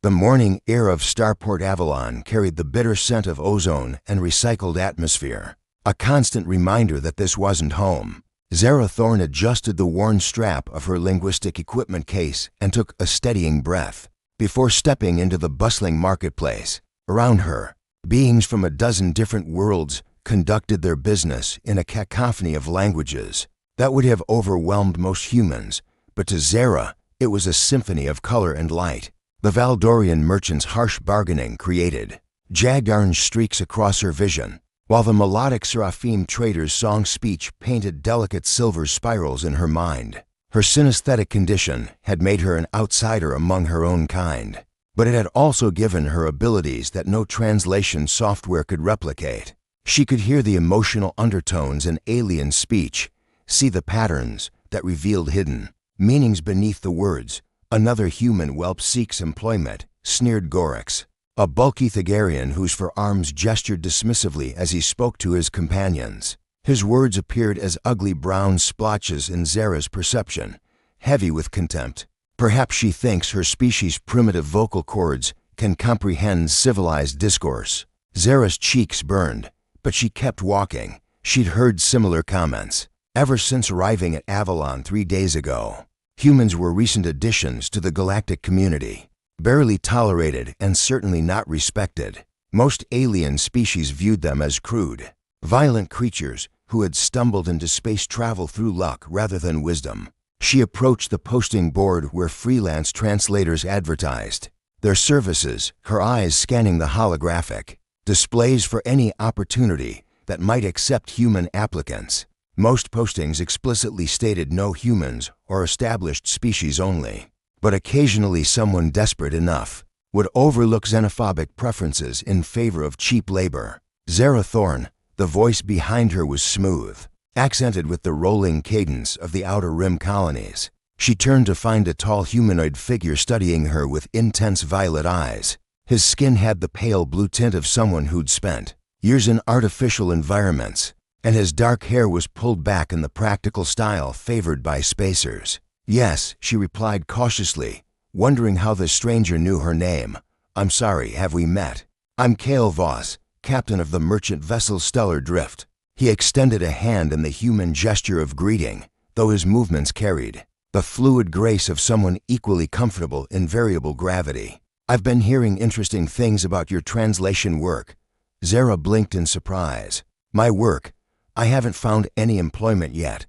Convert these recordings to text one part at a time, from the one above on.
The morning air of Starport Avalon carried the bitter scent of ozone and recycled atmosphere, a constant reminder that this wasn't home. Zara Thorne adjusted the worn strap of her linguistic equipment case and took a steadying breath before stepping into the bustling marketplace. Around her, beings from a dozen different worlds conducted their business in a cacophony of languages that would have overwhelmed most humans, but to Zara, it was a symphony of color and light. The Valdorian merchant's harsh bargaining created jagged orange streaks across her vision, while the melodic Seraphim trader's song speech painted delicate silver spirals in her mind. Her synesthetic condition had made her an outsider among her own kind, but it had also given her abilities that no translation software could replicate. She could hear the emotional undertones in alien speech, see the patterns that revealed hidden meanings beneath the words. "Another human whelp seeks employment," sneered Gorix, a bulky Thagarian whose forearms gestured dismissively as he spoke to his companions. His words appeared as ugly brown splotches in Zara's perception, heavy with contempt. Perhaps she thinks her species' primitive vocal cords can comprehend civilized discourse. Zara's cheeks burned, but she kept walking. She'd heard similar comments ever since arriving at Avalon 3 days ago. Humans were recent additions to the galactic community, barely tolerated and certainly not respected. Most alien species viewed them as crude, violent creatures who had stumbled into space travel through luck rather than wisdom. She approached the posting board where freelance translators advertised their services, her eyes scanning the holographic displays for any opportunity that might accept human applicants. Most postings explicitly stated no humans or established species only, but occasionally someone desperate enough would overlook xenophobic preferences in favor of cheap labor. Zara Thorne, the voice behind her, was smooth, accented with the rolling cadence of the Outer Rim colonies. She turned to find a tall humanoid figure studying her with intense violet eyes. His skin had the pale blue tint of someone who'd spent years in artificial environments, and his dark hair was pulled back in the practical style favored by spacers. "Yes," she replied cautiously, wondering how the stranger knew her name. "I'm sorry, have we met? I'm Cale Voss, captain of the merchant vessel Stellar Drift." He extended a hand in the human gesture of greeting, though his movements carried the fluid grace of someone equally comfortable in variable gravity. "I've been hearing interesting things about your translation work." Zara blinked in surprise. "My work? I haven't found any employment yet.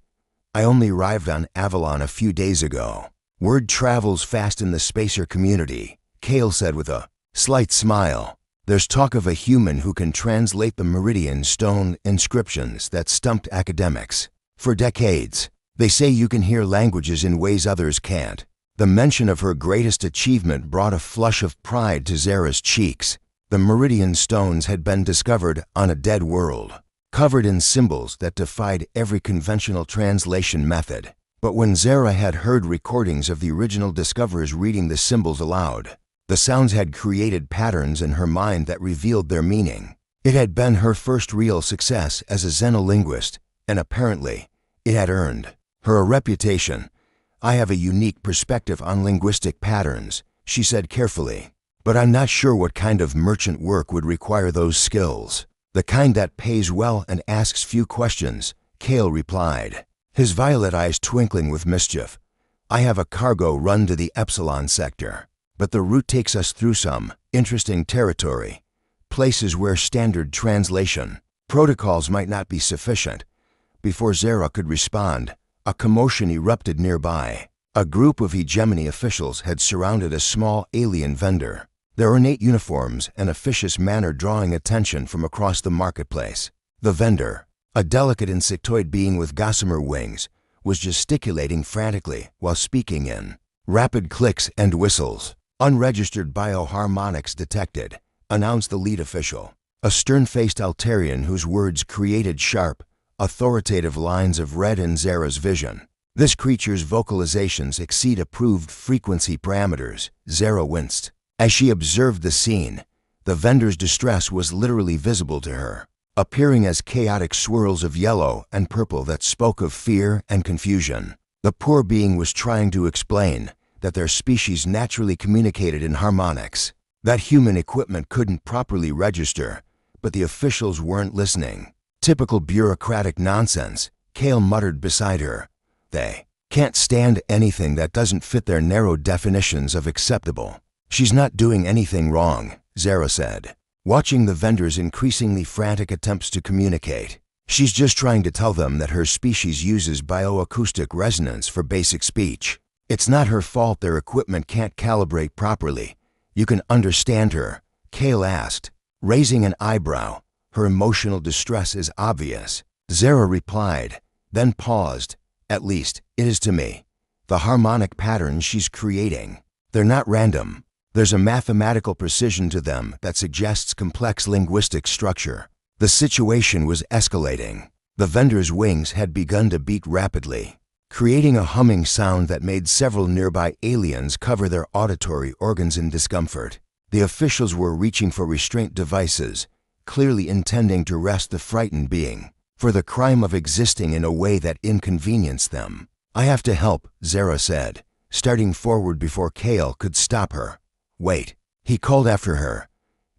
I only arrived on Avalon a few days ago." "Word travels fast in the spacer community," Cale said with a slight smile. "There's talk of a human who can translate the Meridian stone inscriptions that stumped academics for decades. They say you can hear languages in ways others can't." The mention of her greatest achievement brought a flush of pride to Zara's cheeks. The Meridian stones had been discovered on a dead world, covered in symbols that defied every conventional translation method. But when Zara had heard recordings of the original discoverers reading the symbols aloud, the sounds had created patterns in her mind that revealed their meaning. It had been her first real success as a xenolinguist, and apparently, it had earned her a reputation. "I have a unique perspective on linguistic patterns," she said carefully, "but I'm not sure what kind of merchant work would require those skills." "The kind that pays well and asks few questions," Cale replied, his violet eyes twinkling with mischief. "I have a cargo run to the Epsilon sector, but the route takes us through some interesting territory, places where standard translation protocols might not be sufficient." Before Zara could respond, a commotion erupted nearby. A group of hegemony officials had surrounded a small alien vendor, their ornate uniforms and officious manner drawing attention from across the marketplace. The vendor, a delicate insectoid being with gossamer wings, was gesticulating frantically while speaking in rapid clicks and whistles. "Unregistered bioharmonics detected," announced the lead official, a stern-faced Altarian whose words created sharp, authoritative lines of red in Zara's vision. "This creature's vocalizations exceed approved frequency parameters." Zara winced. As she observed the scene, the vendor's distress was literally visible to her, appearing as chaotic swirls of yellow and purple that spoke of fear and confusion. The poor being was trying to explain that their species naturally communicated in harmonics. That human equipment couldn't properly register, but the officials weren't listening. Typical bureaucratic nonsense, Kale muttered beside her. They can't stand anything that doesn't fit their narrow definitions of acceptable. She's not doing anything wrong, Zara said, watching the vendor's increasingly frantic attempts to communicate. She's just trying to tell them that her species uses bioacoustic resonance for basic speech. It's not her fault their equipment can't calibrate properly. You can understand her? Kale asked, raising an eyebrow. Her emotional distress is obvious. Zara replied, then paused. At least, it is to me. The harmonic patterns she's creating, they're not random. There's a mathematical precision to them that suggests complex linguistic structure. The situation was escalating. The vendor's wings had begun to beat rapidly, creating a humming sound that made several nearby aliens cover their auditory organs in discomfort. The officials were reaching for restraint devices, clearly intending to arrest the frightened being for the crime of existing in a way that inconvenienced them. I have to help, Zara said, starting forward before Kale could stop her. Wait, he called after her.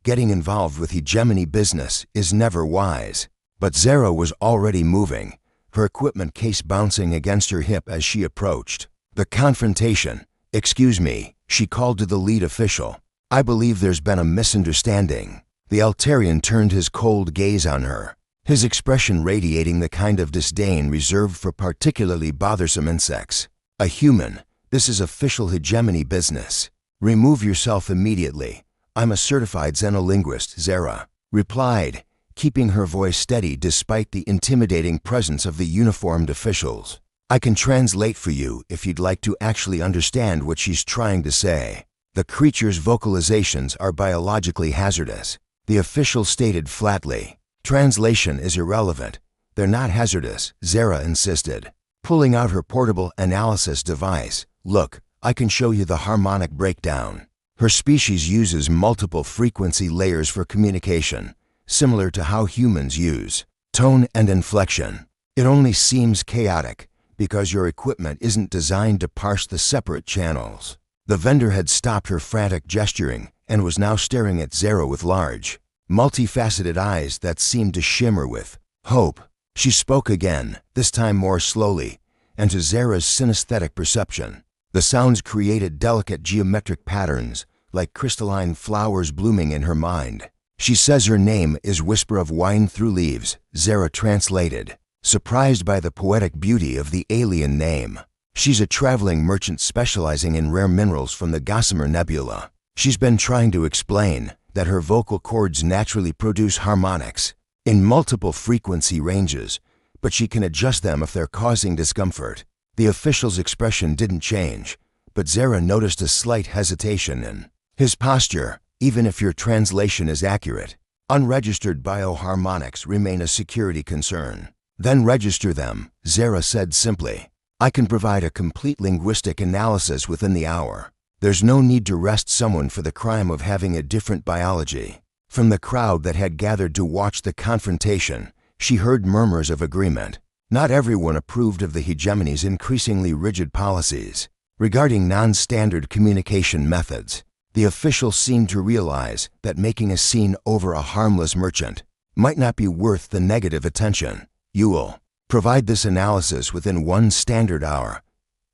Getting involved with hegemony business is never wise. But Zara was already moving, her equipment case bouncing against her hip as she approached. The confrontation. Excuse me, she called to the lead official. I believe there's been a misunderstanding. The Altarian turned his cold gaze on her, his expression radiating the kind of disdain reserved for particularly bothersome insects. A human, this is official hegemony business. Remove yourself immediately. I'm a certified xenolinguist, Zara replied, keeping her voice steady despite the intimidating presence of the uniformed officials. I can translate for you if you'd like to actually understand what she's trying to say. The creature's vocalizations are biologically hazardous, the official stated flatly. Translation is irrelevant. They're not hazardous, Zara insisted, pulling out her portable analysis device. Look, I can show you the harmonic breakdown. Her species uses multiple frequency layers for communication, similar to how humans use tone and inflection. It only seems chaotic because your equipment isn't designed to parse the separate channels. The vendor had stopped her frantic gesturing and was now staring at Zara with large, multifaceted eyes that seemed to shimmer with hope. She spoke again, this time more slowly, and to Zara's synesthetic perception, the sounds created delicate geometric patterns like crystalline flowers blooming in her mind. She says her name is Whisper of Wine Through Leaves, Zara translated, surprised by the poetic beauty of the alien name. She's a traveling merchant specializing in rare minerals from the Gossamer Nebula. She's been trying to explain that her vocal cords naturally produce harmonics in multiple frequency ranges, but she can adjust them if they're causing discomfort. The official's expression didn't change, but Zara noticed a slight hesitation in his posture. Even if your translation is accurate, unregistered bioharmonics remain a security concern. Then register them, Zara said simply. I can provide a complete linguistic analysis within the hour. There's no need to arrest someone for the crime of having a different biology. From the crowd that had gathered to watch the confrontation, she heard murmurs of agreement. Not everyone approved of the hegemony's increasingly rigid policies regarding non-standard communication methods. The official seemed to realize that making a scene over a harmless merchant might not be worth the negative attention. You will provide this analysis within 1 standard hour,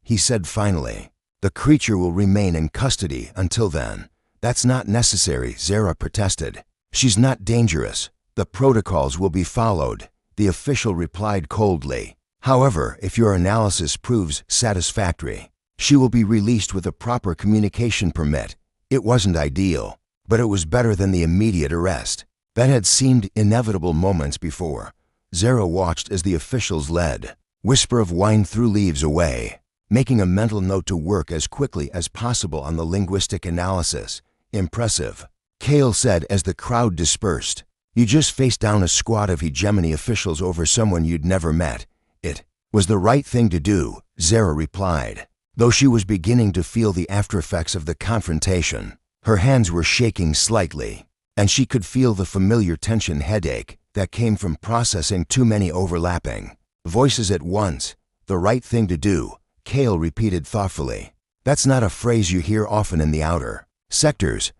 he said finally. The creature will remain in custody until then. That's not necessary, Zara protested. She's not dangerous. The protocols will be followed, the official replied coldly. However, if your analysis proves satisfactory, she will be released with a proper communication permit. It wasn't ideal, but it was better than the immediate arrest. That had seemed inevitable moments before. Zara watched as the officials led Whisper of Wine Through Leaves away, making a mental note to work as quickly as possible on the linguistic analysis. Impressive, Kale said as the crowd dispersed. You just faced down a squad of hegemony officials over someone you'd never met. It was the right thing to do, Zara replied, though she was beginning to feel the aftereffects of the confrontation. Her hands were shaking slightly, and she could feel the familiar tension headache that came from processing too many overlapping voices at once. The right thing to do, Kale repeated thoughtfully. That's not a phrase you hear often in the outer sectors.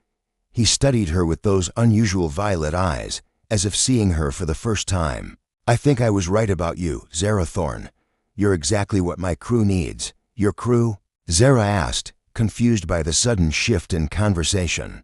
He studied her with those unusual violet eyes, as if seeing her for the first time. I think I was right about you, Zara Thorne. You're exactly what my crew needs. Your crew? Zara asked, confused by the sudden shift in conversation.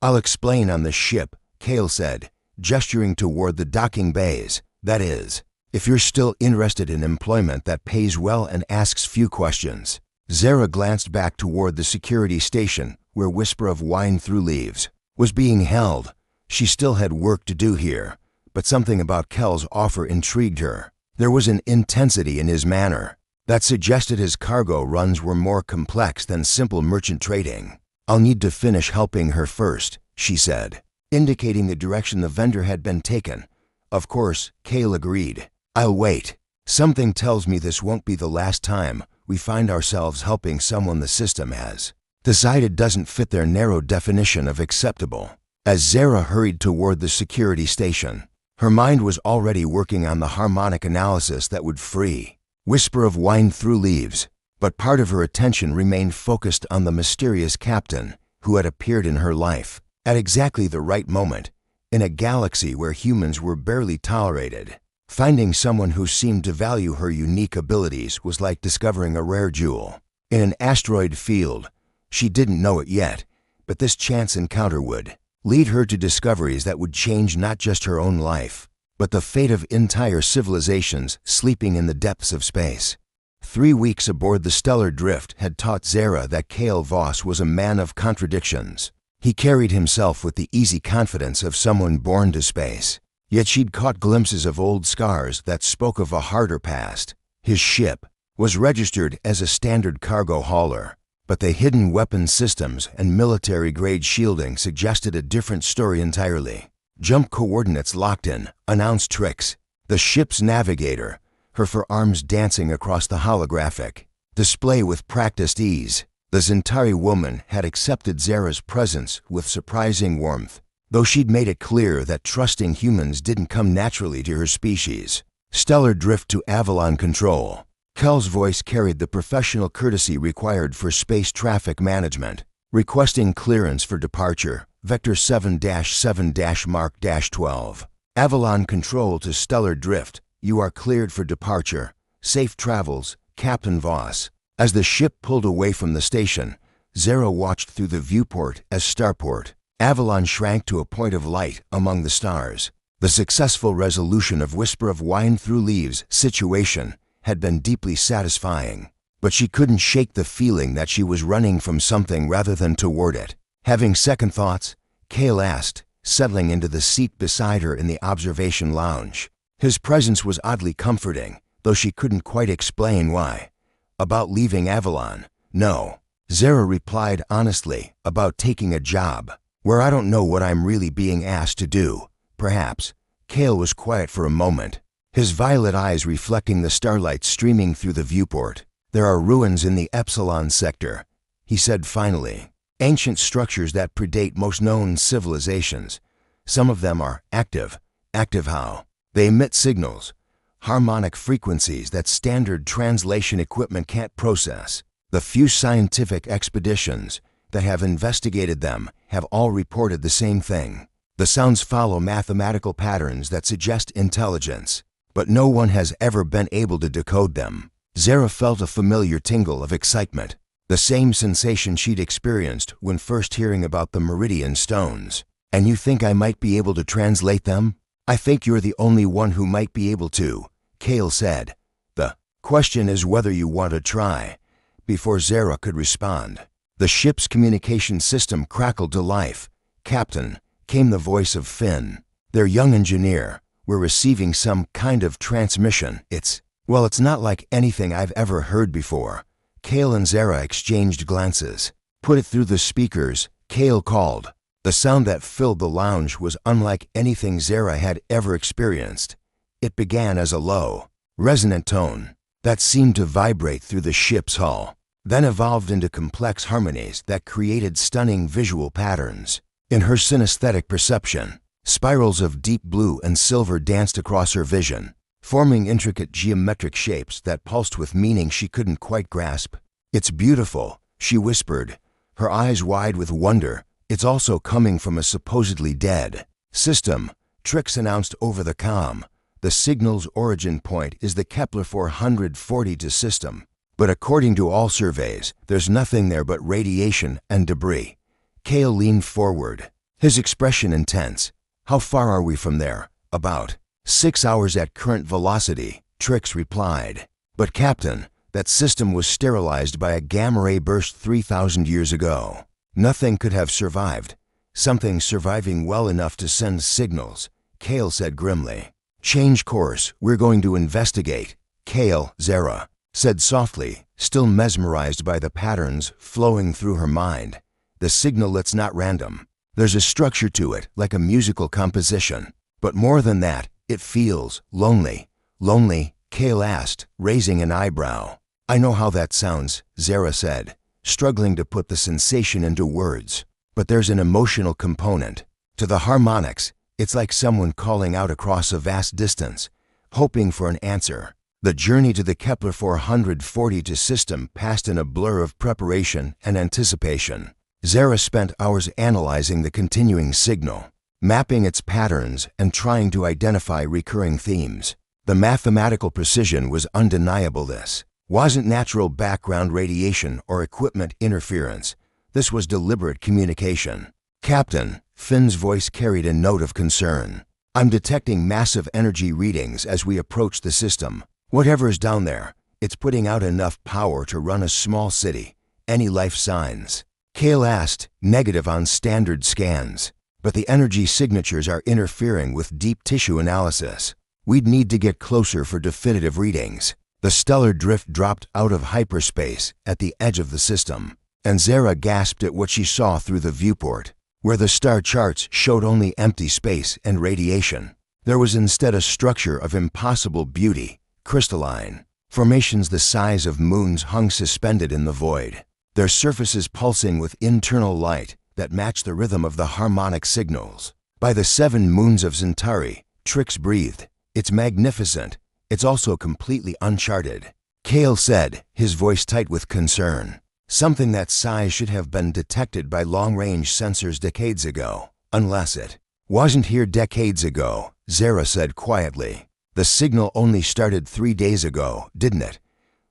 I'll explain on the ship, Cale said, gesturing toward the docking bays. That is, if you're still interested in employment that pays well and asks few questions. Zara glanced back toward the security station, where Whisper of Wine Through Leaves was being held. She still had work to do here, but something about Kel's offer intrigued her. There was an intensity in his manner that suggested his cargo runs were more complex than simple merchant trading. I'll need to finish helping her first, she said, indicating the direction the vendor had been taken. Of course, Cale agreed. I'll wait. Something tells me this won't be the last time we find ourselves helping someone the system has decided doesn't fit their narrow definition of acceptable. As Zara hurried toward the security station, her mind was already working on the harmonic analysis that would free Whisper of Wine Through Leaves, but part of her attention remained focused on the mysterious captain who had appeared in her life at exactly the right moment, in a galaxy where humans were barely tolerated. Finding someone who seemed to value her unique abilities was like discovering a rare jewel in an asteroid field. She didn't know it yet, but this chance encounter would lead her to discoveries that would change not just her own life, but the fate of entire civilizations sleeping in the depths of space. 3 weeks aboard the Stellar Drift had taught Zara that Cale Voss was a man of contradictions. He carried himself with the easy confidence of someone born to space. Yet she'd caught glimpses of old scars that spoke of a harder past. His ship was registered as a standard cargo hauler, but the hidden weapon systems and military-grade shielding suggested a different story entirely. Jump coordinates locked in, announced Trix, the ship's navigator, her forearms dancing across the holographic display with practiced ease. The Zentari woman had accepted Zara's presence with surprising warmth, though she'd made it clear that trusting humans didn't come naturally to her species. Stellar Drift to Avalon Control. Kel's voice carried the professional courtesy required for space traffic management, requesting clearance for departure. Vector 7-7-Mark-12. Avalon Control to Stellar Drift. You are cleared for departure. Safe travels, Captain Voss. As the ship pulled away from the station, Zara watched through the viewport as starport Avalon shrank to a point of light among the stars. The successful resolution of Whisper of Wine Through Leaves' situation had been deeply satisfying, but she couldn't shake the feeling that she was running from something rather than toward it. Having second thoughts, Cale asked, settling into the seat beside her in the observation lounge. His presence was oddly comforting, though she couldn't quite explain why. About leaving Avalon? No. Zara replied honestly, about taking a job where I don't know what I'm really being asked to do, perhaps. Cale was quiet for a moment, his violet eyes reflecting the starlight streaming through the viewport. There are ruins in the Epsilon sector, he said finally. Ancient structures that predate most known civilizations. Some of them are active. Active how? They emit signals, harmonic frequencies that standard translation equipment can't process. The few scientific expeditions that have investigated them have all reported the same thing. The sounds follow mathematical patterns that suggest intelligence, but no one has ever been able to decode them. Zara felt a familiar tingle of excitement, the same sensation she'd experienced when first hearing about the Meridian Stones. And you think I might be able to translate them? I think you're the only one who might be able to, Cale said. The question is whether you want to try. Before Zara could respond, the ship's communication system crackled to life. Captain, came the voice of Finn, their young engineer. We're receiving some kind of transmission. It's not like anything I've ever heard before. Cale and Zara exchanged glances. Put it through the speakers, Cale called. The sound that filled the lounge was unlike anything Zara had ever experienced. It began as a low, resonant tone that seemed to vibrate through the ship's hull, then evolved into complex harmonies that created stunning visual patterns. In her synesthetic perception, spirals of deep blue and silver danced across her vision, forming intricate geometric shapes that pulsed with meaning she couldn't quite grasp. "It's beautiful," she whispered, her eyes wide with wonder. "It's also coming from a supposedly dead system," Trix announced over the comm. "The signal's origin point is the Kepler 442 system. But according to all surveys, there's nothing there but radiation and debris." Cale leaned forward, his expression intense. "How far are we from there?" "About 6 hours at current velocity," Trix replied. "But Captain, that system was sterilized by a gamma-ray burst 3,000 years ago. Nothing could have survived. Something surviving well enough to send signals," Cale said grimly. "Change course, we're going to investigate." "Cale," Zara said softly, still mesmerized by the patterns flowing through her mind. "The signal that's not random. There's a structure to it, like a musical composition. But more than that, it feels lonely." "Lonely?" Cale asked, raising an eyebrow. "I know how that sounds," Zara said, struggling to put the sensation into words. "But there's an emotional component. To the harmonics, it's like someone calling out across a vast distance, hoping for an answer." The journey to the Kepler 442 system passed in a blur of preparation and anticipation. Zara spent hours analyzing the continuing signal, mapping its patterns and trying to identify recurring themes. The mathematical precision was undeniable. This wasn't natural background radiation or equipment interference. This was deliberate communication. "Captain," Finn's voice carried a note of concern, "I'm detecting massive energy readings as we approach the system. Whatever's down there, it's putting out enough power to run a small city. Any life signs?" Cale asked. "Negative on standard scans. But the energy signatures are interfering with deep tissue analysis. We'd need to get closer for definitive readings." The stellar drift dropped out of hyperspace at the edge of the system, and Zara gasped at what she saw through the viewport. Where the star charts showed only empty space and radiation, there was instead a structure of impossible beauty, crystalline. Formations the size of moons hung suspended in the void, their surfaces pulsing with internal light that matched the rhythm of the harmonic signals. "By the 7 moons of Centauri," Trix breathed. "It's magnificent. It's also completely uncharted," Cale said, his voice tight with concern. "Something that size should have been detected by long-range sensors decades ago. Unless it wasn't here decades ago," Zara said quietly. "The signal only started 3 days ago, didn't it?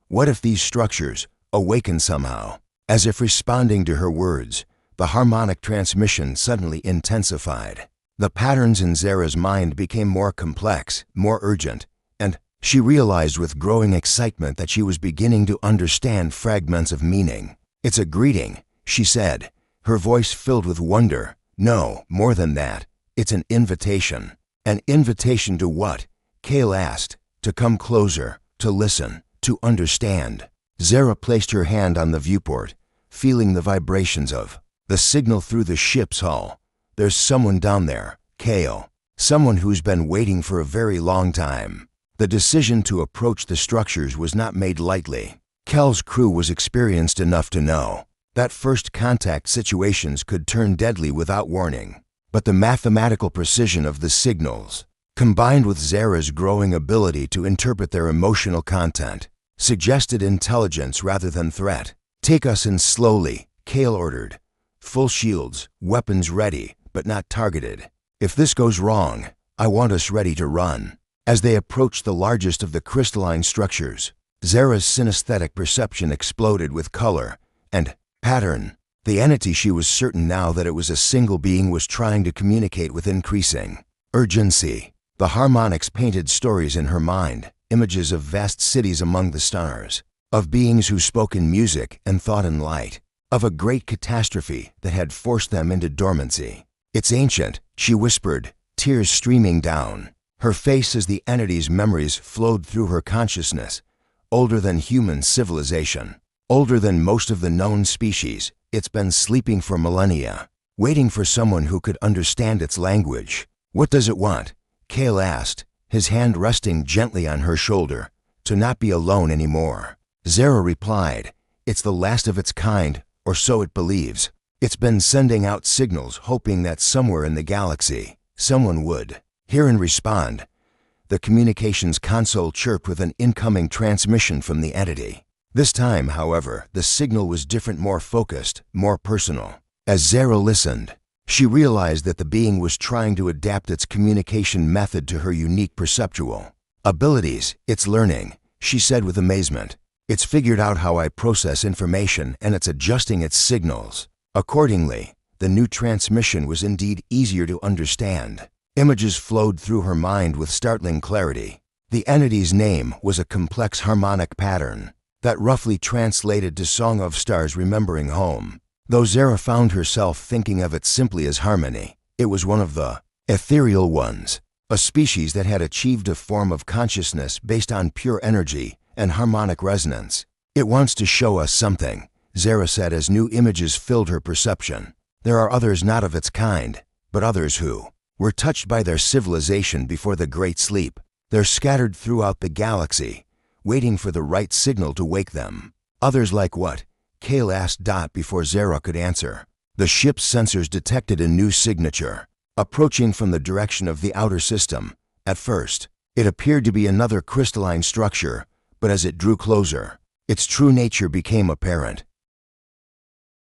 What if these structures awaken somehow?" As if responding to her words, the harmonic transmission suddenly intensified. The patterns in Zara's mind became more complex, more urgent, and she realized with growing excitement that she was beginning to understand fragments of meaning. "It's a greeting," she said, her voice filled with wonder. "No, more than that. It's an invitation." "An invitation to what?" Cale asked. "To come closer, to listen, to understand." Zara placed her hand on the viewport, feeling the vibrations of the signal through the ship's hull. "There's someone down there, Cale. Someone who's been waiting for a very long time." The decision to approach the structures was not made lightly. Cale's crew was experienced enough to know that first contact situations could turn deadly without warning. But the mathematical precision of the signals, combined with Zara's growing ability to interpret their emotional content, suggested intelligence rather than threat. "Take us in slowly," Cale ordered. "Full shields, weapons ready, but not targeted. If this goes wrong, I want us ready to run." As they approached the largest of the crystalline structures, Zara's synesthetic perception exploded with color and pattern. The entity, she was certain now that it was a single being, was trying to communicate with increasing urgency. The harmonics painted stories in her mind, images of vast cities among the stars, of beings who spoke in music and thought in light, of a great catastrophe that had forced them into dormancy. "It's ancient," she whispered, tears streaming down her face as the entity's memories flowed through her consciousness. "Older than human civilization, older than most of the known species. It's been sleeping for millennia, waiting for someone who could understand its language." "What does it want?" Cale asked, his hand resting gently on her shoulder. "To not be alone anymore." Zara replied, "It's the last of its kind, or so it believes. It's been sending out signals hoping that somewhere in the galaxy, someone would hear and respond." The communications console chirped with an incoming transmission from the entity. This time, however, the signal was different, more focused, more personal. As Zara listened, she realized that the being was trying to adapt its communication method to her unique perceptual abilities. It's learning, she said with amazement. It's figured out how I process information and it's adjusting its signals. Accordingly, the new transmission was indeed easier to understand. Images flowed through her mind with startling clarity. The entity's name was a complex harmonic pattern that roughly translated to Song of Stars, remembering home. Though Zara found herself thinking of it simply as harmony, it was one of the ethereal ones, a species that had achieved a form of consciousness based on pure energy and harmonic resonance. It wants to show us something, Zara said as new images filled her perception. There are others not of its kind, but others who were touched by their civilization before the Great Sleep. They're scattered throughout the galaxy, waiting for the right signal to wake them. Others like what? Kale asked before Zara could answer. The ship's sensors detected a new signature, approaching from the direction of the outer system. At first, it appeared to be another crystalline structure, but as it drew closer, its true nature became apparent.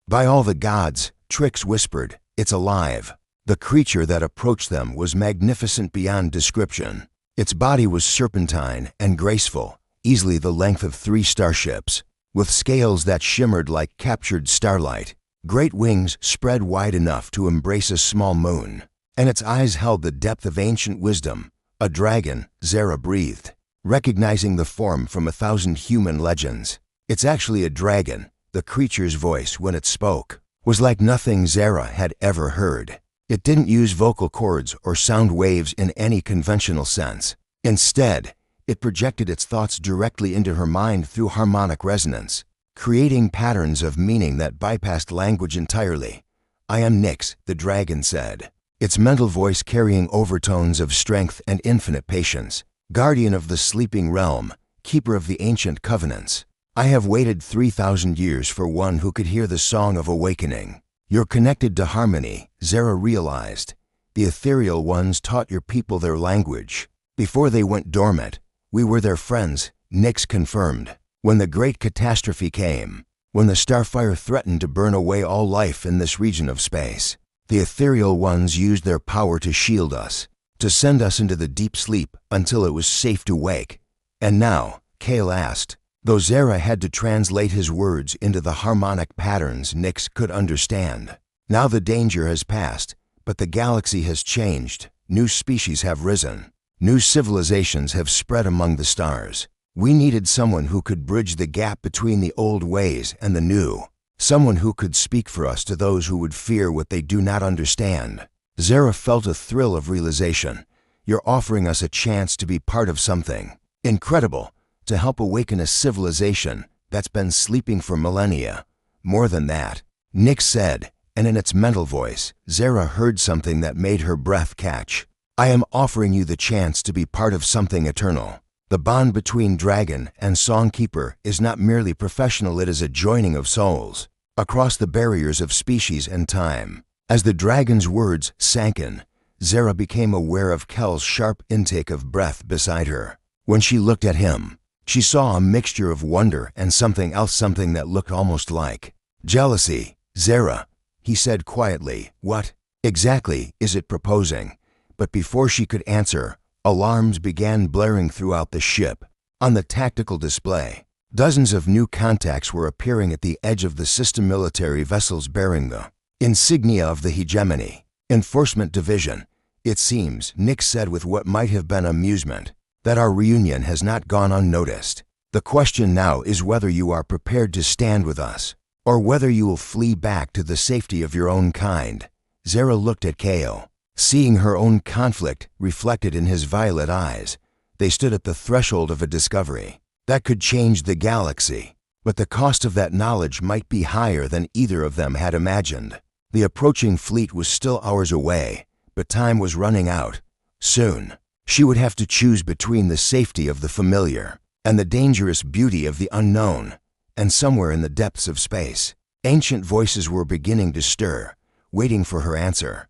By all the gods, Trix whispered, it's alive. The creature that approached them was magnificent beyond description. Its body was serpentine and graceful, easily the length of 3 starships, with scales that shimmered like captured starlight. Great wings spread wide enough to embrace a small moon, and its eyes held the depth of ancient wisdom. A dragon, Zara breathed, recognizing the form from 1,000 human legends. It's actually a dragon. The creature's voice, when it spoke, was like nothing Zara had ever heard. It didn't use vocal cords or sound waves in any conventional sense. Instead, it projected its thoughts directly into her mind through harmonic resonance, creating patterns of meaning that bypassed language entirely. I am Nyx, the dragon said, its mental voice carrying overtones of strength and infinite patience. Guardian of the sleeping realm, keeper of the ancient covenants. I have waited 3,000 years for one who could hear the song of awakening. You're connected to harmony, Zara realized. The ethereal ones taught your people their language. Before they went dormant, we were their friends, Nyx confirmed. When the great catastrophe came, when the starfire threatened to burn away all life in this region of space, the ethereal ones used their power to shield us, to send us into the deep sleep until it was safe to wake. And now, Kale asked, though Zara had to translate his words into the harmonic patterns Nyx could understand. Now the danger has passed, but the galaxy has changed. New species have risen. New civilizations have spread among the stars. We needed someone who could bridge the gap between the old ways and the new. Someone who could speak for us to those who would fear what they do not understand. Zara felt a thrill of realization. You're offering us a chance to be part of something incredible, to help awaken a civilization that's been sleeping for millennia. More than that, Nyx said, and in its mental voice, Zara heard something that made her breath catch. I am offering you the chance to be part of something eternal. The bond between dragon and songkeeper is not merely professional, it is a joining of souls, across the barriers of species and time. As the dragon's words sank in, Zara became aware of Kel's sharp intake of breath beside her. When she looked at him, she saw a mixture of wonder and something else, something that looked almost like jealousy. Zara, he said quietly, what exactly is it proposing? But before she could answer, alarms began blaring throughout the ship. On the tactical display, dozens of new contacts were appearing at the edge of the system, military vessels bearing the insignia of the hegemony. Enforcement Division. It seems, Nyx said with what might have been amusement, that our reunion has not gone unnoticed. The question now is whether you are prepared to stand with us, or whether you will flee back to the safety of your own kind. Zara looked at Kale, seeing her own conflict reflected in his violet eyes. They stood at the threshold of a discovery that could change the galaxy, but the cost of that knowledge might be higher than either of them had imagined. The approaching fleet was still hours away, but time was running out. Soon, she would have to choose between the safety of the familiar and the dangerous beauty of the unknown. And somewhere in the depths of space, ancient voices were beginning to stir, waiting for her answer.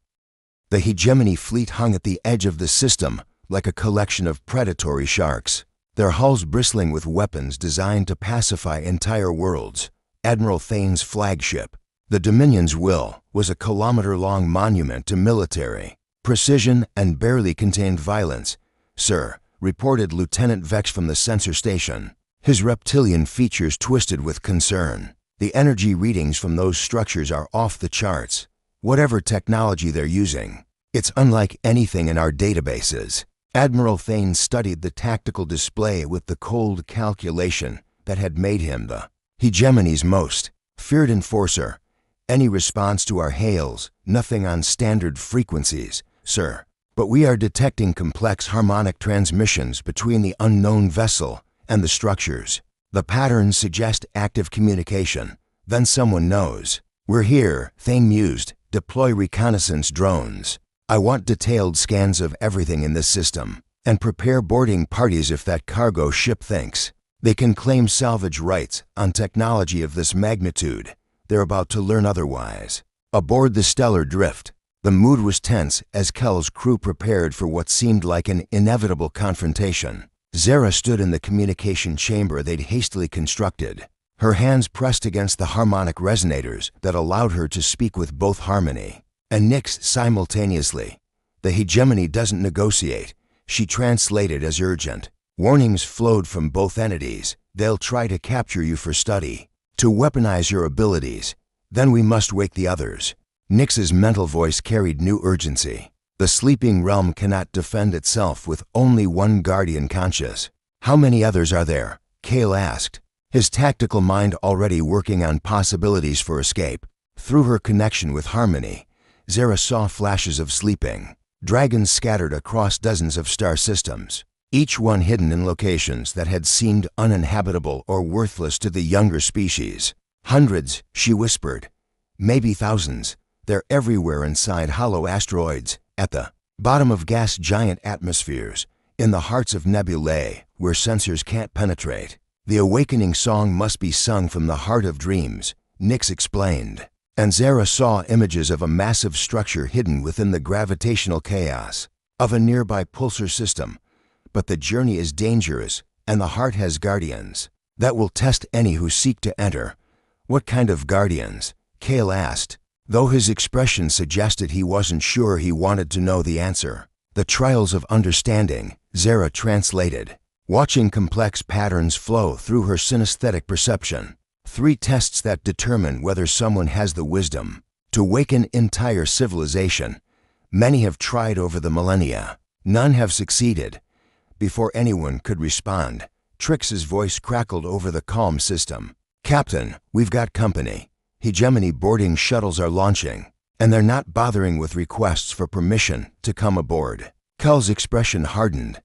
The hegemony fleet hung at the edge of the system like a collection of predatory sharks. their hulls bristling with weapons designed to pacify entire worlds. Admiral Thane's flagship, the Dominion's Will, was a kilometer-long monument to military precision and barely contained violence. "Sir," reported Lieutenant Vex from the sensor station, his reptilian features twisted with concern. "The energy readings from those structures are off the charts. Whatever technology they're using, it's unlike anything in our databases." Admiral Thane studied the tactical display with the cold calculation that had made him the hegemony's most feared enforcer. "Any response to our hails? Nothing on standard frequencies, sir. But we are detecting complex harmonic transmissions between the unknown vessel and the structures. The patterns suggest active communication. Then someone knows. We're here," Thane mused. "Deploy reconnaissance drones. I want detailed scans of everything in this system. And prepare boarding parties if that cargo ship thinks they can claim salvage rights on technology of this magnitude. They're about to learn otherwise." Aboard the Stellar Drift, the mood was tense as Kel's crew prepared for what seemed like an inevitable confrontation. Zara stood in the communication chamber they'd hastily constructed, her hands pressed against the harmonic resonators that allowed her to speak with both Harmony and Nyx simultaneously. "The hegemony doesn't negotiate," she translated as urgent. "Warnings flowed from both entities. They'll try to capture you for study, to weaponize your abilities. Then we must wake the others." Nyx's mental voice carried new urgency. "The sleeping realm cannot defend itself with only one guardian conscious." "How many others are there?" Kale asked, his tactical mind already working on possibilities for escape. Through her connection with Harmony, Zara saw flashes of sleeping dragons scattered across dozens of star systems, each one hidden in locations that had seemed uninhabitable or worthless to the younger species. "Hundreds," she whispered. "Maybe thousands. They're everywhere inside hollow asteroids, at the bottom of gas giant atmospheres, in the hearts of nebulae where sensors can't penetrate. The awakening song must be sung from the heart of dreams," Nyx explained. And Zara saw images of a massive structure hidden within the gravitational chaos of a nearby pulsar system. "But the journey is dangerous, and the heart has guardians that will test any who seek to enter." "What kind of guardians?" Kale asked, though his expression suggested he wasn't sure he wanted to know the answer. "The trials of understanding," Zara translated, watching complex patterns flow through her synesthetic perception. 3 tests that determine whether someone has the wisdom to awaken entire civilization. Many have tried over the millennia. None have succeeded. Before anyone could respond, Trix's voice crackled over the calm system. "Captain, we've got company. Hegemony boarding shuttles are launching, and they're not bothering with requests for permission to come aboard." Kel's expression hardened.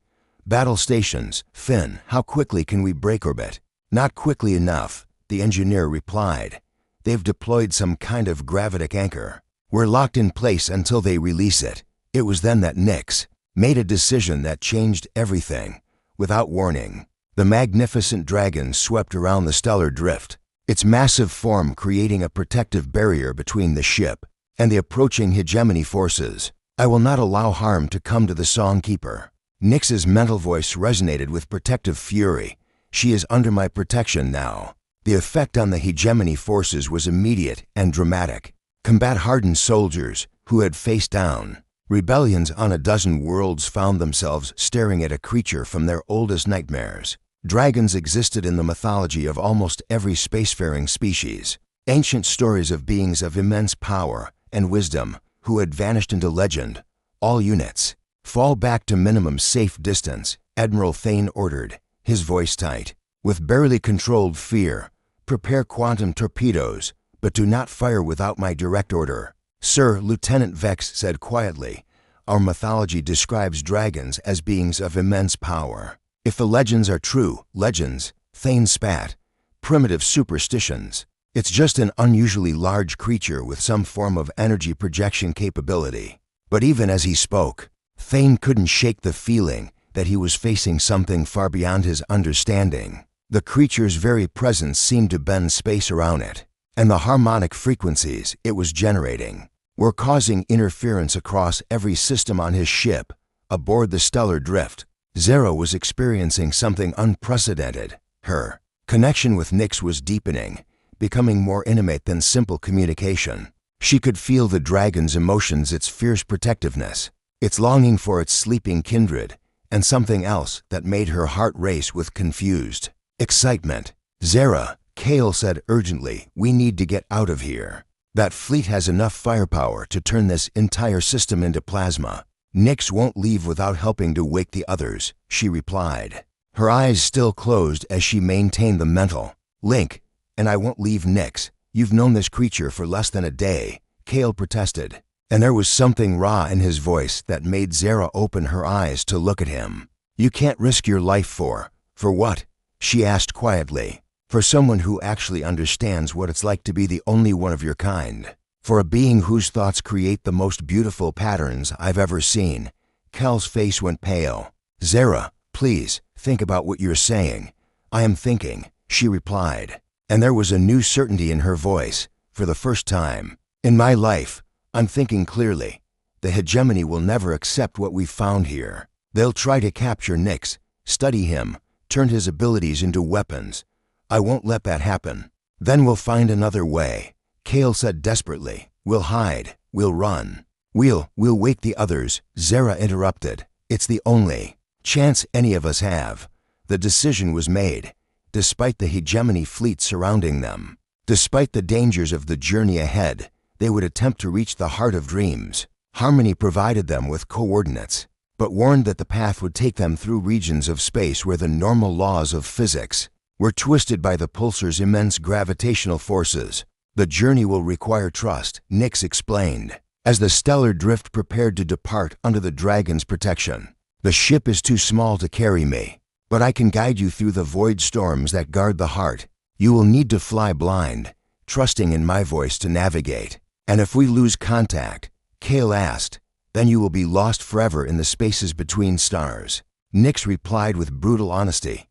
"Battle stations, Finn, how quickly can we break orbit?" "Not quickly enough," the engineer replied. "They've deployed some kind of gravitic anchor. We're locked in place until they release it." It was then that Nyx made a decision that changed everything. Without warning, the magnificent dragon swept around the Stellar Drift, its massive form creating a protective barrier between the ship and the approaching hegemony forces. "I will not allow harm to come to the Songkeeper." Nyx's mental voice resonated with protective fury. "She is under my protection now." The effect on the hegemony forces was immediate and dramatic. Combat-hardened soldiers who had faced down rebellions on a dozen worlds found themselves staring at a creature from their oldest nightmares. Dragons existed in the mythology of almost every spacefaring species, ancient stories of beings of immense power and wisdom who had vanished into legend. "All units, fall back to minimum safe distance," Admiral Thane ordered, his voice tight. With barely controlled fear, "Prepare quantum torpedoes, but do not fire without my direct order." "Sir," Lieutenant Vex said quietly, "our mythology describes dragons as beings of immense power. If the legends are true, legends," Thane spat, "primitive superstitions. It's just an unusually large creature with some form of energy projection capability." But even as he spoke, Thane couldn't shake the feeling that he was facing something far beyond his understanding. The creature's very presence seemed to bend space around it, and the harmonic frequencies it was generating were causing interference across every system on his ship. Aboard the Stellar Drift, Zara was experiencing something unprecedented. Her connection with Nyx was deepening, becoming more intimate than simple communication. She could feel the dragon's emotions, its fierce protectiveness, its longing for its sleeping kindred, and something else that made her heart race with confused excitement. "Zara," Kale said urgently, "we need to get out of here. That fleet has enough firepower to turn this entire system into plasma." "Nyx won't leave without helping to wake the others," she replied, her eyes still closed as she maintained the mental link. "And I won't leave Nyx. You've known this creature for less than a day," Kale protested, and there was something raw in his voice that made Zara open her eyes to look at him. "You can't risk your life for what?" she asked quietly. "For someone who actually understands what it's like to be the only one of your kind. For a being whose thoughts create the most beautiful patterns I've ever seen." Cal's face went pale. "Zara, please, think about what you're saying." "I am thinking," she replied, and there was a new certainty in her voice. "For the first time in my life, I'm thinking clearly. The hegemony will never accept what we've found here. They'll try to capture Nyx, study him, turn his abilities into weapons. I won't let that happen. Then we'll find another way," Kale said desperately. "We'll hide, we'll run. We'll wake the others." Zara interrupted. "It's the only chance any of us have." The decision was made, despite the hegemony fleet surrounding them. Despite the dangers of the journey ahead, they would attempt to reach the heart of dreams. Harmony provided them with coordinates, but warned that the path would take them through regions of space where the normal laws of physics were twisted by the pulsar's immense gravitational forces. "The journey will require trust," Nyx explained, as the stellar drift prepared to depart under the dragon's protection. "The ship is too small to carry me, but I can guide you through the void storms that guard the heart. You will need to fly blind, trusting in my voice to navigate. And if we lose contact," Kale asked, "then you will be lost forever in the spaces between stars." Nyx replied with brutal honesty,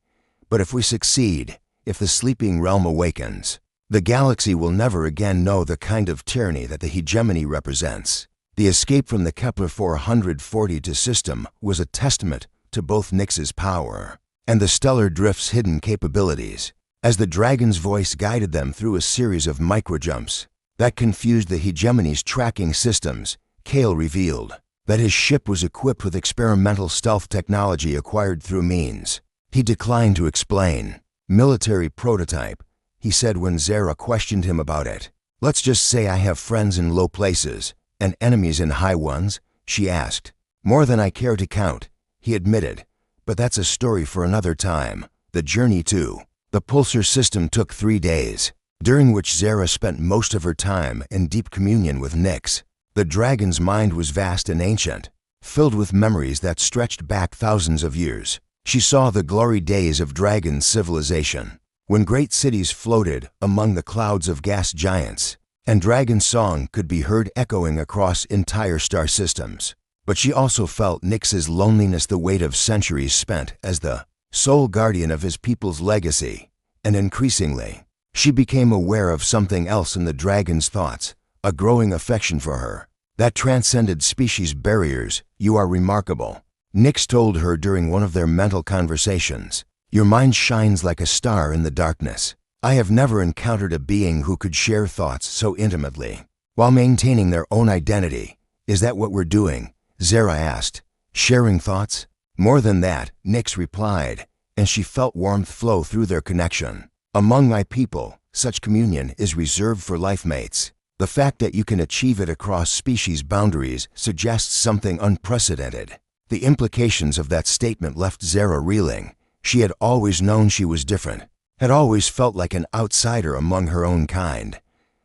"But if we succeed, if the sleeping realm awakens, the galaxy will never again know the kind of tyranny that the hegemony represents." The escape from the Kepler 442 system was a testament to both Nyx's power and the stellar drift's hidden capabilities, as the dragon's voice guided them through a series of microjumps that confused the hegemony's tracking systems. Kale revealed that his ship was equipped with experimental stealth technology acquired through means he declined to explain. "Military prototype," he said when Zara questioned him about it. "Let's just say I have friends in low places and enemies in high ones?" she asked. "More than I care to count," he admitted, "but that's a story for another time." The journey to the pulsar system took 3 days, during which Zara spent most of her time in deep communion with Nyx. The dragon's mind was vast and ancient, filled with memories that stretched back thousands of years. She saw the glory days of dragon civilization, when great cities floated among the clouds of gas giants, and dragon song could be heard echoing across entire star systems. But she also felt Nyx's loneliness, the weight of centuries spent as the sole guardian of his people's legacy. And increasingly, she became aware of something else in the dragon's thoughts, a growing affection for her that transcended species barriers. "You are remarkable," Nyx told her during one of their mental conversations. "Your mind shines like a star in the darkness. I have never encountered a being who could share thoughts so intimately, while maintaining their own identity." "Is that what we're doing?" Zara asked. "Sharing thoughts?" "More than that," Nyx replied, and she felt warmth flow through their connection. "Among my people, such communion is reserved for life mates. The fact that you can achieve it across species boundaries suggests something unprecedented." The implications of that statement left Zara reeling. She had always known she was different, had always felt like an outsider among her own kind.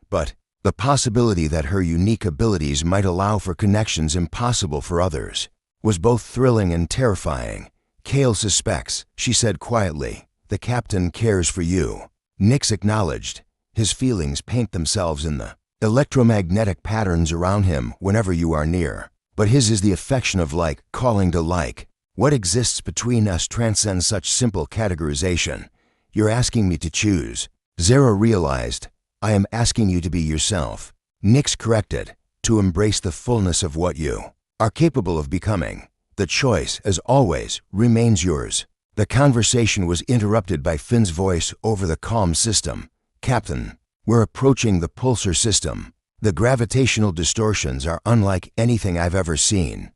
But the possibility that her unique abilities might allow for connections impossible for others was both thrilling and terrifying. "Kale suspects," she said quietly. "The captain cares for you." Nyx acknowledged. "His feelings paint themselves in the electromagnetic patterns around him whenever you are near. But his is the affection of like calling to like. What exists between us transcends such simple categorization. You're asking me to choose." Zara realized. "I am asking you to be yourself," Nyx corrected, "to embrace the fullness of what you are capable of becoming." The choice, as always, remains yours. The conversation was interrupted by Finn's voice over the comm system. Captain, we're approaching the pulsar system. The gravitational distortions are unlike anything I've ever seen.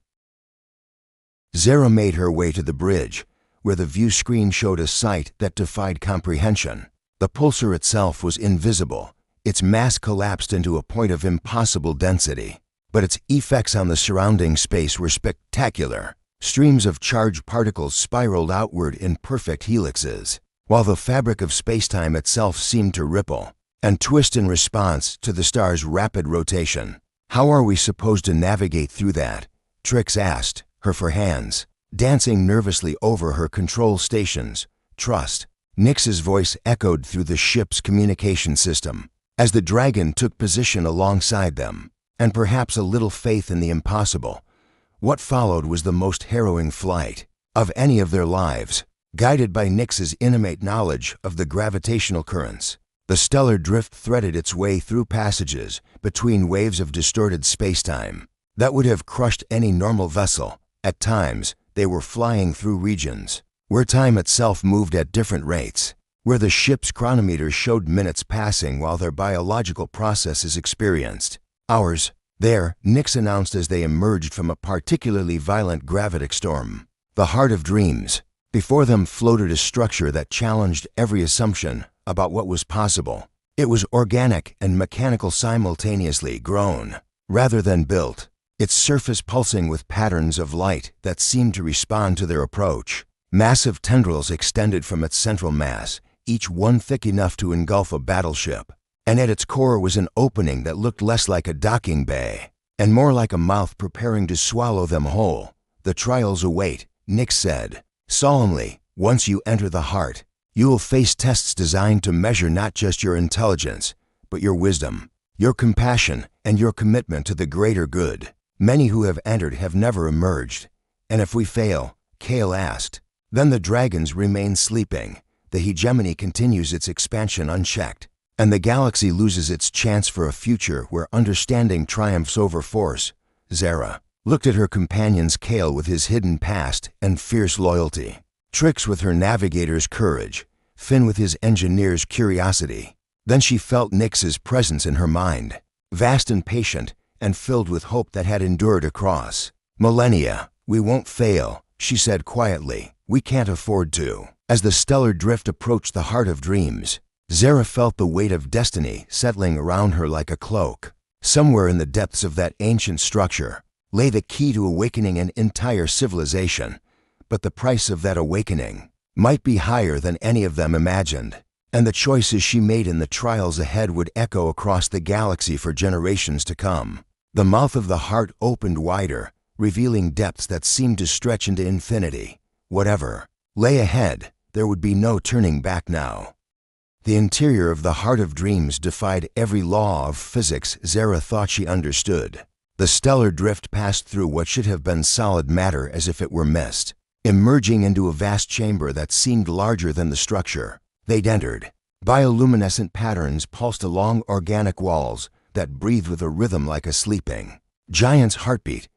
Zara made her way to the bridge, where the view screen showed a sight that defied comprehension. The pulsar itself was invisible. Its mass collapsed into a point of impossible density, but its effects on the surrounding space were spectacular. Streams of charged particles spiraled outward in perfect helixes, while the fabric of spacetime itself seemed to ripple and twist in response to the star's rapid rotation. How are we supposed to navigate through that? Trix asked, her four hands dancing nervously over her control stations. Trust. Nix's voice echoed through the ship's communication system as the Dragon took position alongside them, and perhaps a little faith in the impossible. What followed was the most harrowing flight of any of their lives, guided by Nix's innate knowledge of the gravitational currents. The stellar drift threaded its way through passages between waves of distorted spacetime that would have crushed any normal vessel. At times, they were flying through regions where time itself moved at different rates, where the ship's chronometer showed minutes passing while their biological processes experienced hours. There, Nix announced as they emerged from a particularly violent gravitic storm. The Heart of Dreams. Before them floated a structure that challenged every assumption about what was possible. It was organic and mechanical simultaneously, grown rather than built, its surface pulsing with patterns of light that seemed to respond to their approach. Massive tendrils extended from its central mass, each one thick enough to engulf a battleship. And at its core was an opening that looked less like a docking bay and more like a mouth preparing to swallow them whole. The trials await, Nix said solemnly. Once you enter the heart, you will face tests designed to measure not just your intelligence, but your wisdom, your compassion, and your commitment to the greater good. Many who have entered have never emerged. And if we fail, Kale asked, then the dragons remain sleeping. The hegemony continues its expansion unchecked, and the galaxy loses its chance for a future where understanding triumphs over force. Zara looked at her companion's Kale with his hidden past and fierce loyalty, Trix with her navigator's courage, Finn with his engineer's curiosity. Then she felt Nix's presence in her mind, vast and patient, and filled with hope that had endured across millennia. We won't fail, she said quietly. We can't afford to. As the stellar drift approached the Heart of Dreams, Zara felt the weight of destiny settling around her like a cloak. Somewhere in the depths of that ancient structure lay the key to awakening an entire civilization, but the price of that awakening might be higher than any of them imagined, and the choices she made in the trials ahead would echo across the galaxy for generations to come. The mouth of the heart opened wider, revealing depths that seemed to stretch into infinity. Whatever lay ahead, there would be no turning back now. The interior of the Heart of Dreams defied every law of physics Zara thought she understood. The stellar drift passed through what should have been solid matter as if it were mist, emerging into a vast chamber that seemed larger than the structure they'd entered. Bioluminescent patterns pulsed along organic walls that breathed with a rhythm like a sleeping giant's heartbeat.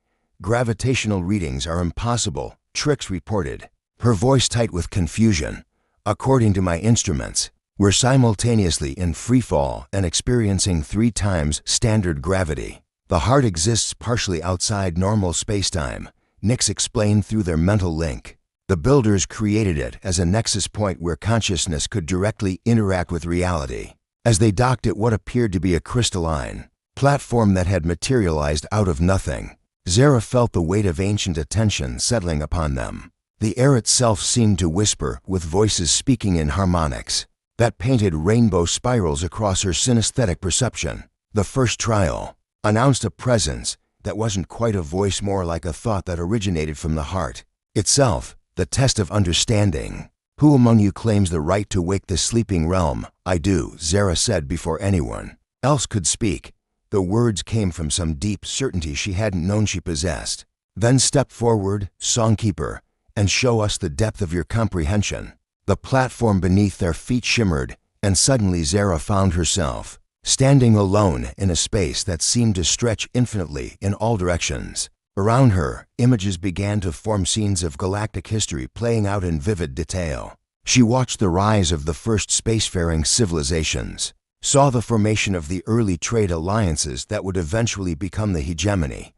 Gravitational readings are impossible, Trix reported, her voice tight with confusion. According to my instruments, we're simultaneously in freefall and experiencing 3 times standard gravity. The heart exists partially outside normal spacetime, Nix explained through their mental link. The builders created it as a nexus point where consciousness could directly interact with reality. As they docked at what appeared to be a crystalline platform that had materialized out of nothing, Zara felt the weight of ancient attention settling upon them. The air itself seemed to whisper, with voices speaking in harmonics that painted rainbow spirals across her synesthetic perception. The first trial announced a presence that wasn't quite a voice, more like a thought that originated from the heart itself. The test of understanding. Who among you claims the right to wake the sleeping realm? I do, Zara said before anyone else could speak. The words came from some deep certainty she hadn't known she possessed. Then step forward, Songkeeper, and show us the depth of your comprehension. The platform beneath their feet shimmered, and suddenly Zara found herself standing alone in a space that seemed to stretch infinitely in all directions. Around her, images began to form, scenes of galactic history playing out in vivid detail. She watched the rise of the first spacefaring civilizations, saw the formation of the early trade alliances that would eventually become the hegemony.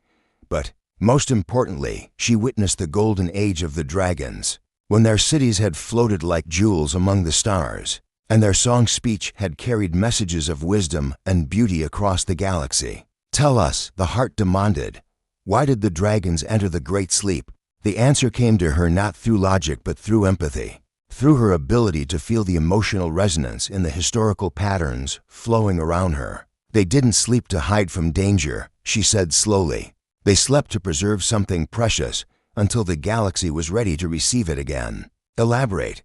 But, most importantly, she witnessed the golden age of the dragons, when their cities had floated like jewels among the stars, and their song speech had carried messages of wisdom and beauty across the galaxy. "Tell us," the heart demanded. "Why did the dragons enter the Great Sleep?" The answer came to her not through logic but through empathy, through her ability to feel the emotional resonance in the historical patterns flowing around her. "They didn't sleep to hide from danger," she said slowly. "They slept to preserve something precious until the galaxy was ready to receive it again." Elaborate.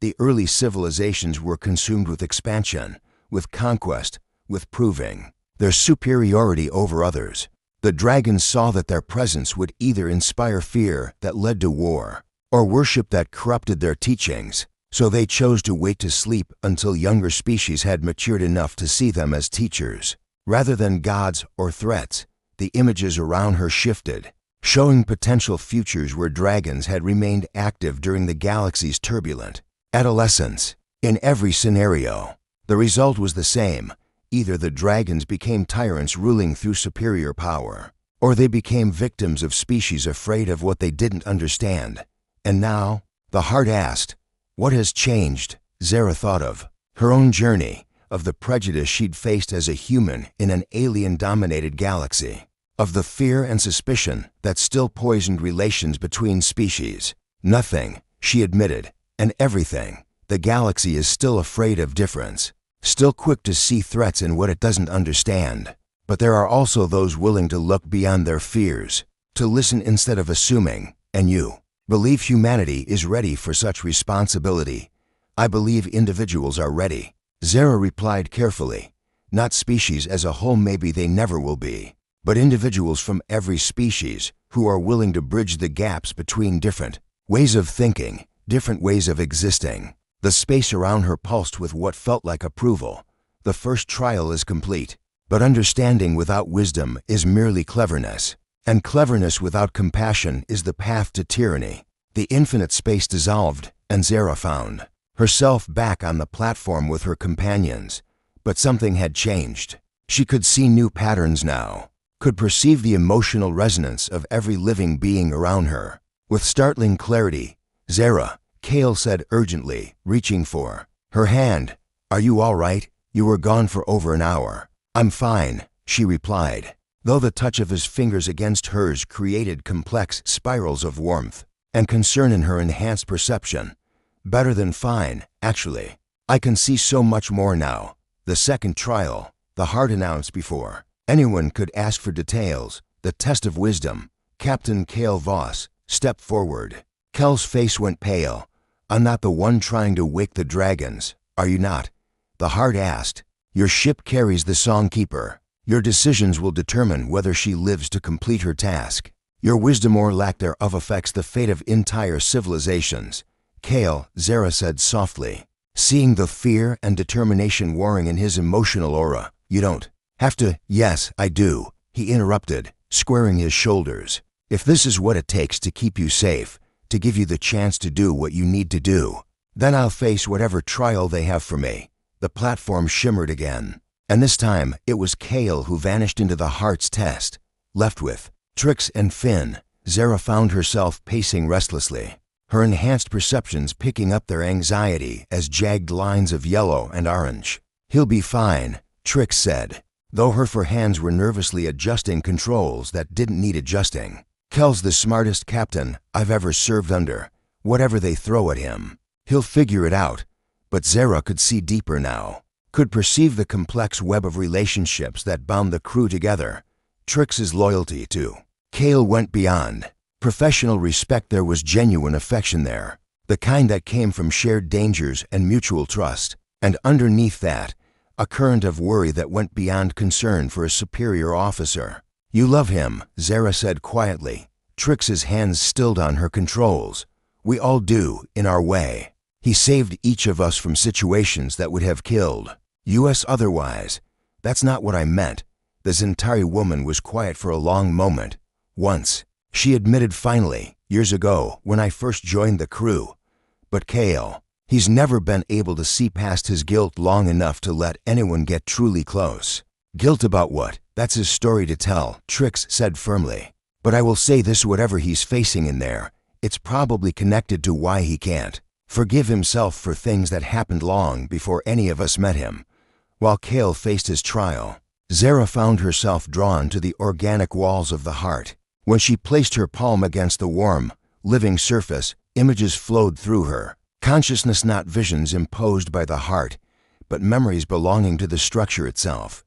The early civilizations were consumed with expansion, with conquest, with proving their superiority over others. The dragons saw that their presence would either inspire fear that led to war, or worship that corrupted their teachings, so they chose to wait to sleep until younger species had matured enough to see them as teachers, rather than gods or threats. The images around her shifted, showing potential futures where dragons had remained active during the galaxy's turbulent adolescence. In every scenario, the result was the same. Either the dragons became tyrants ruling through superior power, or they became victims of species afraid of what they didn't understand. And now, the heart asked, what has changed? Zara thought of her own journey, of the prejudice she'd faced as a human in an alien-dominated galaxy, of the fear and suspicion that still poisoned relations between species. "Nothing," she admitted, "and everything. The galaxy is still afraid of difference, still quick to see threats in what it doesn't understand. But there are also those willing to look beyond their fears, to listen instead of assuming. And you believe humanity is ready for such responsibility?" "I believe individuals are ready," Zara replied carefully. "Not species as a whole, maybe they never will be, but individuals from every species who are willing to bridge the gaps between different ways of thinking, different ways of existing." The space around her pulsed with what felt like approval. The first trial is complete, but understanding without wisdom is merely cleverness, and cleverness without compassion is the path to tyranny. The infinite space dissolved, and Zara found herself back on the platform with her companions. But something had changed. She could see new patterns now, could perceive the emotional resonance of every living being around her. With startling clarity, "Zara," Kale said urgently, reaching for her hand. "Are you all right? You were gone for over an hour." "I'm fine," she replied, though the touch of his fingers against hers created complex spirals of warmth and concern in her enhanced perception. "Better than fine, actually. I can see so much more now." The second trial, the heart announced before anyone could ask for details, the test of wisdom. Captain Kale Voss stepped forward. Kel's face went pale. "I'm not the one trying to wake the dragons, are you not?" The heart asked. "Your ship carries the Songkeeper. Your decisions will determine whether she lives to complete her task. Your wisdom or lack thereof affects the fate of entire civilizations." "Kale," Zara said softly, seeing the fear and determination warring in his emotional aura, "you don't have to." "Yes, I do," he interrupted, squaring his shoulders. "If this is what it takes to keep you safe, to give you the chance to do what you need to do, then I'll face whatever trial they have for me." The platform shimmered again, and this time it was Kale who vanished into the heart's test. Left with Trix and Finn, Zara found herself pacing restlessly, her enhanced perceptions picking up their anxiety as jagged lines of yellow and orange. "He'll be fine," Trix said, though her hands were nervously adjusting controls that didn't need adjusting. "Kel's the smartest captain I've ever served under, whatever they throw at him. He'll figure it out." But Zara could see deeper now, could perceive the complex web of relationships that bound the crew together. Trix's loyalty to Kale went beyond professional respect. There was genuine affection there, the kind that came from shared dangers and mutual trust. And underneath that, a current of worry that went beyond concern for a superior officer. "You love him," Zara said quietly. Trix's hands stilled on her controls. "We all do, in our way. He saved each of us from situations that would have killed us otherwise." "That's not what I meant." The Zentari woman was quiet for a long moment. "Once, She admitted finally, years ago, when I first joined the crew. But Cale, he's never been able to see past his guilt long enough to let anyone get truly close. Guilt about what? That's his story to tell, Trix said firmly. But I will say this, whatever he's facing in there, it's probably connected to why he can't forgive himself for things that happened long before any of us met him. While Cale faced his trial, Zara found herself drawn to the organic walls of the heart. When she placed her palm against the warm, living surface, images flowed through her. Consciousness, not visions imposed by the heart, but memories belonging to the structure itself.